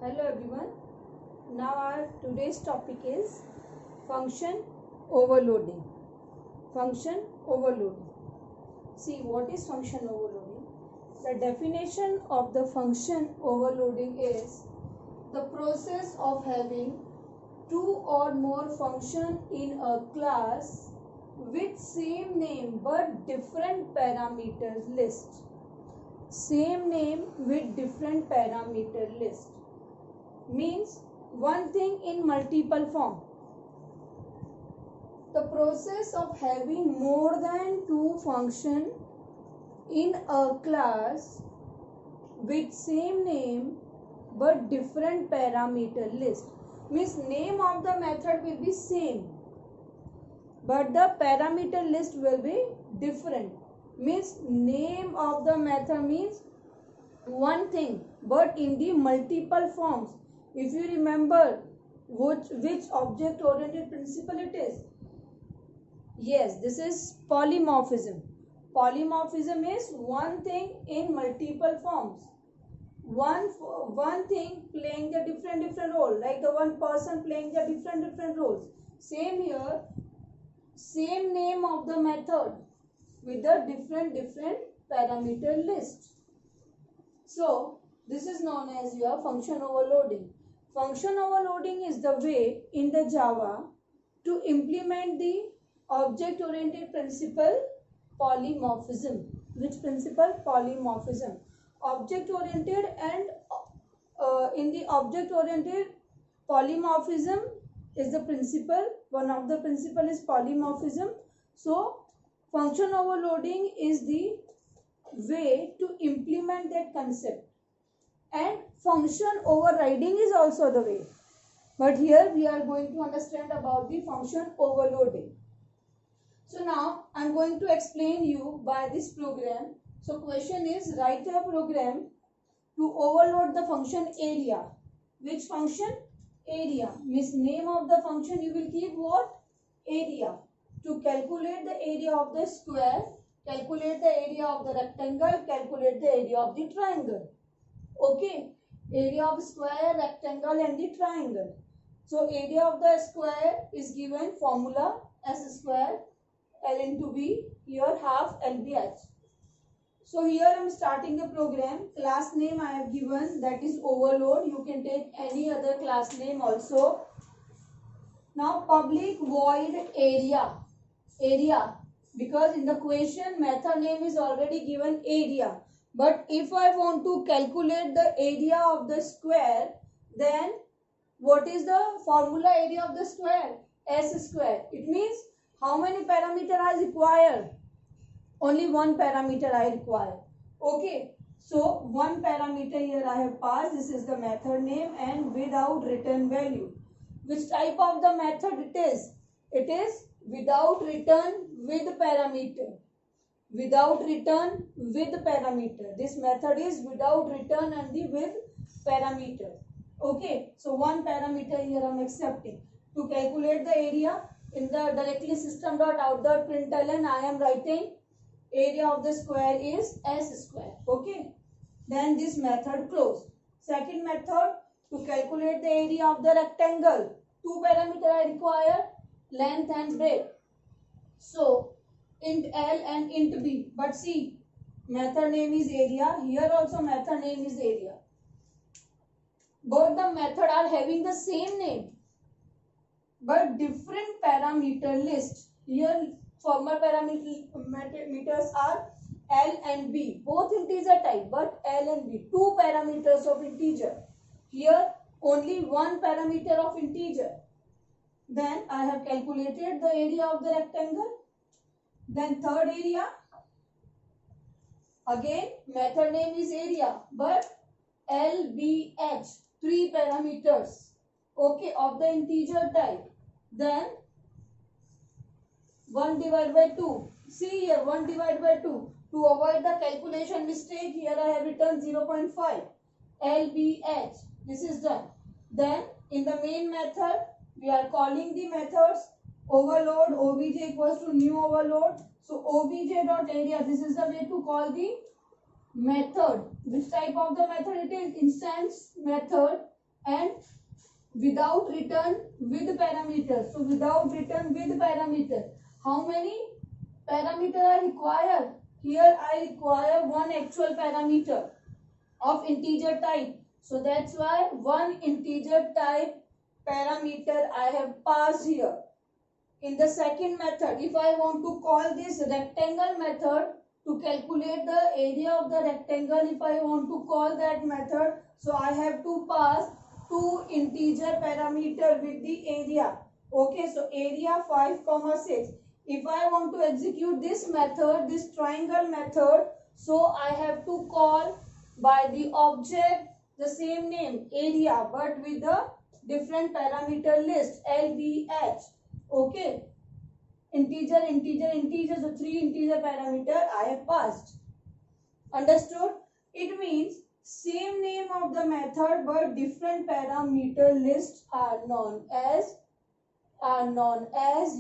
Hello everyone. Now our today's topic is function overloading. Function overloading. See, what is function overloading? The definition of the function overloading is the process of having two or more function in a class with same name but different parameters list. Same name with different parameter list means one thing in multiple form. The process of having more than two function in a class with same name but different parameter list means name of the method will be same but the parameter list will be different. Means name of the method means one thing but in the multiple forms. If you remember which object oriented principle it is, yes, this is polymorphism. Polymorphism is one thing in multiple forms, one thing playing the different role, like the one person playing the different roles. Same here, same name of the method with the different parameter list. So this is known as your function overloading. Function overloading is the way in the Java to implement the object-oriented principle polymorphism. Which principle? Polymorphism. Object-oriented and in the object-oriented polymorphism is the principle. One of the principle is polymorphism. So function overloading is the way to implement that concept, and function overriding is also the way, but here we are going to understand about the function overloading. So now I am going to explain you by this program. So question is, write a program to overload the function area. Which function? Area means name of the function you will keep what? Area. To calculate the area of the square, calculate the area of the rectangle, calculate the area of the triangle. Okay, area of square, rectangle and the triangle. So area of the square is given formula s square L into B, here half LBH. So here I am starting the program. Class name I have given, that is overload. You can take any other class name also. Now public void area. Area, because in the question method name is already given area. But if I want to calculate the area of the square, then what is the formula area of the square? S square. It means how many parameter I require? Only one parameter I require. Okay. So one parameter here I have passed. This is the method name and without return value. Which type of the method it is? It is without return with parameter. Without return with parameter. This method is without return and the with parameter. Okay. So one parameter here I am accepting. To calculate the area, in the directly system.out.println I am writing area of the square is s square. Okay. Then this method close. Second method, to calculate the area of the rectangle. Two parameter I require, length and breadth. So int L and int B. But see, method name is area. Here also method name is area. Both the method are having the same name but different parameter list. Here former parameters are L and B. Both integer type but L and B. Two parameters of integer. Here only one parameter of integer. Then I have calculated the area of the rectangle. Then third area, again method name is area but LBH, three parameters, okay, of the integer type. Then 1 divided by 2. See here 1 divided by 2. To avoid the calculation mistake, here I have written 0.5 LBH. This is done. Then in the main method we are calling the methods overload obj equals to new overload. So obj dot area, this is the way to call the method. Which type of the method it is? Instance method and without written with parameter. So without written with parameter, how many parameter I require? Here I require one actual parameter of integer type. So that's why one integer type parameter I have passed here. In the second method, if I want to call this rectangle method to calculate the area of the rectangle, if I want to call that method, so I have to pass two integer parameter with the area. Okay, so area 5 comma 6. If I want to execute this method, this triangle method, so I have to call by the object the same name area but with a different parameter list LBH. Okay, integer, so three integer parameter I have passed. Understood? It means same name of the method but different parameter lists are known as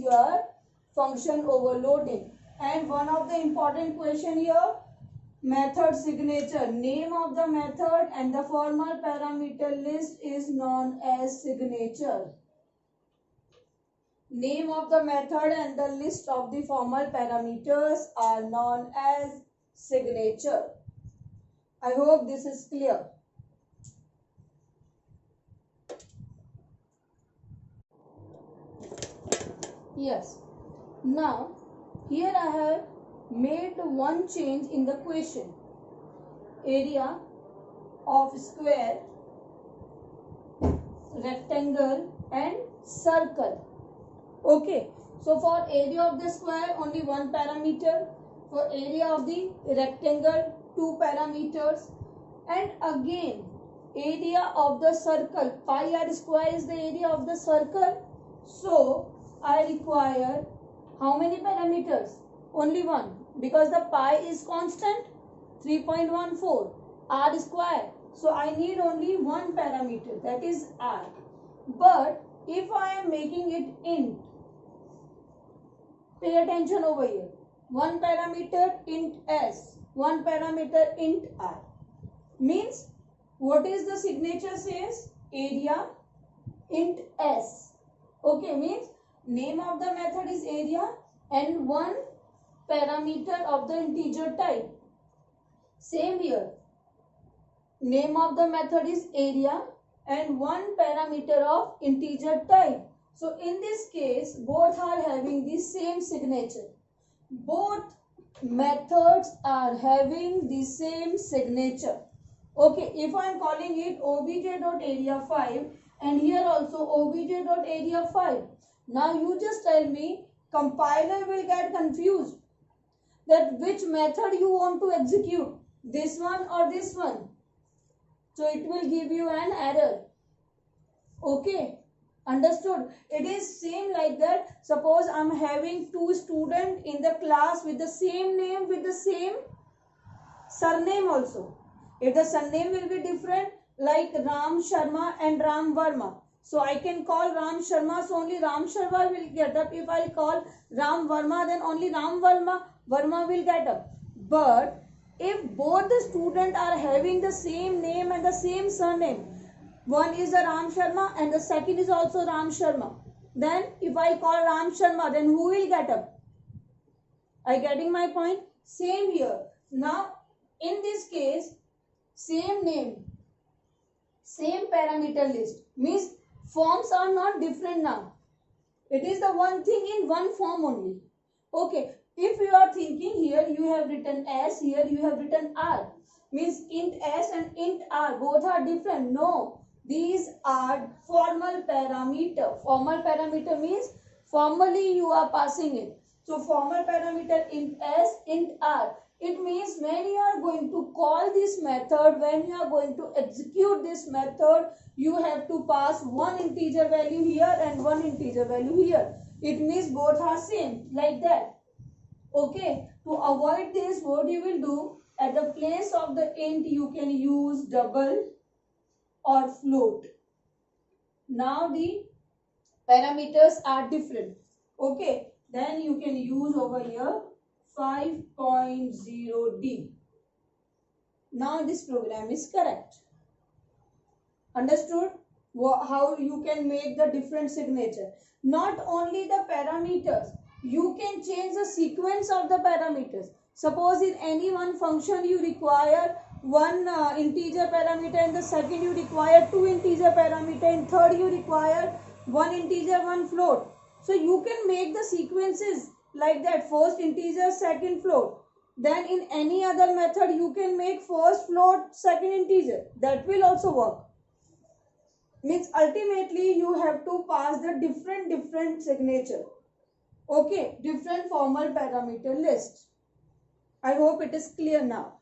your function overloading. And one of the important question here, method signature, name of the method and the formal parameter list is known as signature. Name of the method and the list of the formal parameters are known as signature. I hope this is clear. Yes. Now, here I have made one change in the question. Area of square, rectangle and circle. Okay, so for area of the square only one parameter, for area of the rectangle two parameters, and again area of the circle, pi r square is the area of the circle, so I require how many parameters? Only one, because the pi is constant 3.14 r square, so I need only one parameter, that is r. But if I am making it int, pay attention over here, one parameter int s, one parameter int r, means what is the signature says? Area int s. Okay, means name of the method is area and one parameter of the integer type. Same here, name of the method is area and one parameter of integer type. So in this case, both are having the same signature. Both methods are having the same signature. Okay, if I am calling it obj.area5 and here also obj.area5, now you just tell me, compiler will get confused that which method you want to execute, this one or this one. So it will give you an error. Okay, understood? It is same like that. Suppose I am having two students in the class with the same name, with the same surname also. If the surname will be different, like Ram Sharma and Ram Verma, so I can call Ram Sharma, so only Ram Sharma will get up. If I call Ram Verma, then only Ram Verma will get up. But if both the students are having the same name and the same surname, one is a Ram Sharma and the second is also Ram Sharma, then if I call Ram Sharma, then who will get up? Are you getting my point? Same here. Now, in this case, same name, same parameter list, means forms are not different now. It is the one thing in one form only. Okay, if you are thinking here you have written S, here you have written R, means int S and int R both are different. No, these are formal parameter. Formal parameter means formally you are passing it. So formal parameter int S, int R. It means when you are going to call this method, when you are going to execute this method, you have to pass one integer value here and one integer value here. It means both are same, like that. Okay, to avoid this, what you will do, at the place of the int you can use double or float. Now the parameters are different. Okay, then you can use over here 5.0d. Now this program is correct. Understood? how you can make the different signature. Not only the parameters, you can change the sequence of the parameters. Suppose in any one function you require one integer parameter, in the second you require two integer parameter, in third you require one integer, one float. So you can make the sequences like that, first integer, second float. Then in any other method you can make first float, second integer. That will also work. Means ultimately you have to pass the different signature. Okay, different formal parameter lists. I hope it is clear now.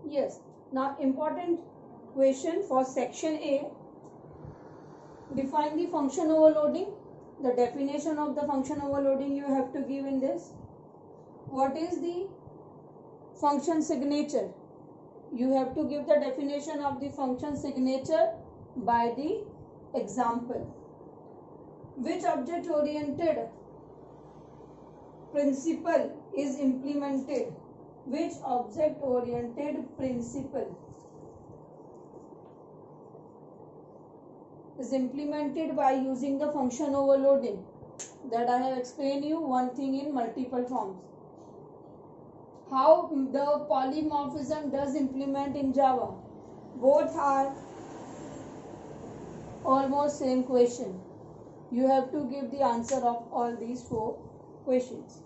Yes. Now important question for section A. Define the function overloading. The definition of the function overloading you have to give in this. What is the function signature? You have to give the definition of the function signature by the example. Which object oriented principle is implemented? Which object oriented principle is implemented by using the function overloading? That I have explained you one thing in multiple forms. How the polymorphism does implement in Java? Both are almost same question. You have to give the answer of all these four questions.